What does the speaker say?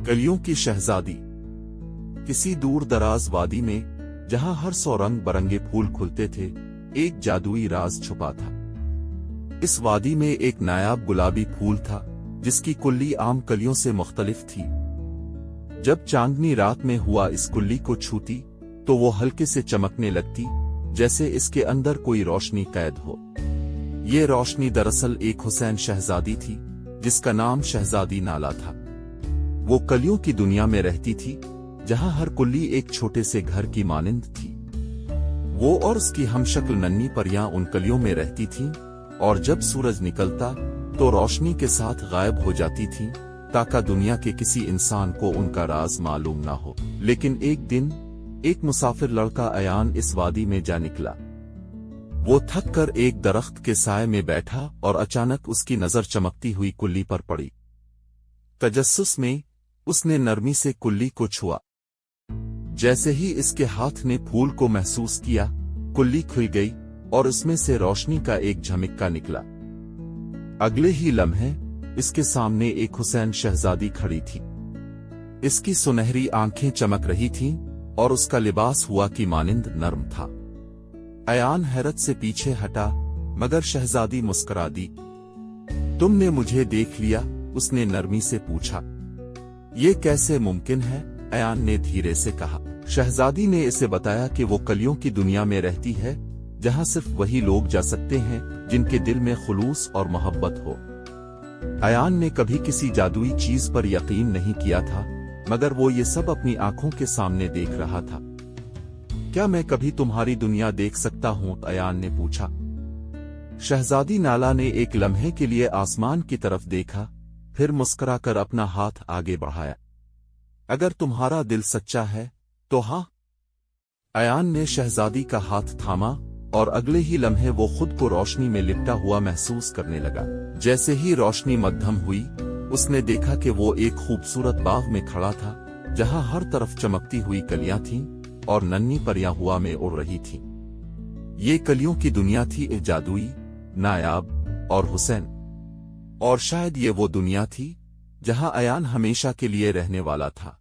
कलियों की शहजादी। किसी दूर दराज वादी में, जहां हर सौ रंग बरंगे फूल खुलते थे, एक जादुई राज छुपा था। इस वादी में एक नायाब गुलाबी फूल था, जिसकी कुल्ली आम कलियों से मुख्तलिफ थी। जब चांदनी रात में हुआ इस कुल्ली को छूती, तो वो हल्के से चमकने लगती, जैसे इसके अंदर कोई रोशनी कैद हो। ये रोशनी दरअसल एक हुसैन शहजादी थी, जिसका नाम शहजादी नाला था। वो कलियों की दुनिया में रहती थी, जहां हर कुल्ली एक छोटे से घर की मानिंद थी। वो और उसकी हमशक्ल नन्ही परियां उन कलियों में रहती थीं, और जब सूरज निकलता तो रोशनी के साथ गायब हो जाती थीं, ताकि दुनिया के किसी इंसान को उनका राज मालूम ना हो। लेकिन एक दिन एक मुसाफिर लड़का अयान इस वादी में जा निकला। वो थक कर एक दरख्त के साए में बैठा और अचानक उसकी नजर चमकती हुई कुल्ली पर पड़ी। तजस्सुस में उसने नरमी से कुल्ली को छुआ। जैसे ही इसके हाथ ने फूल को महसूस किया, कुल्ली खुल गई और उसमें से रोशनी का एक झमिक्का निकला। अगले ही लम्हे इसके सामने एक हुसैन शहजादी खड़ी थी। इसकी सुनहरी आंखें चमक रही थीं और उसका लिबास हुआ की मानिंद नर्म था। अयान हैरत से पीछे हटा, मगर शहजादी मुस्कुरा दी। तुमने मुझे देख लिया? उसने नरमी से पूछा। ये कैसे मुमकिन है? अयान ने धीरे से कहा। शहजादी ने इसे बताया कि वो कलियों की दुनिया में रहती है, जहां सिर्फ वही लोग जा सकते हैं जिनके दिल में खुलूस और मोहब्बत हो। अयान ने कभी किसी जादुई चीज पर यकीन नहीं किया था, मगर वो ये सब अपनी आंखों के सामने देख रहा था। क्या मैं कभी तुम्हारी दुनिया देख सकता हूं? अयान ने पूछा। शहजादी नाला ने एक लम्हे के लिए आसमान की तरफ देखा, फिर मुस्कुराकर अपना हाथ आगे बढ़ाया। अगर तुम्हारा दिल सच्चा है तो हाँ। अयान ने शहजादी का हाथ थामा और अगले ही लम्हे वो खुद को रोशनी में लिपटा हुआ महसूस करने लगा। जैसे ही रोशनी मध्यम हुई, उसने देखा कि वो एक खूबसूरत बाग में खड़ा था, जहां हर तरफ चमकती हुई कलियां थीं और नन्ही परियां हवा में उड़ रही थीं। ये कलियों की दुनिया थी, एक जादुई, नायाब और हुसैन। और शायद ये वो दुनिया थी जहां अयान हमेशा के लिए रहने वाला था।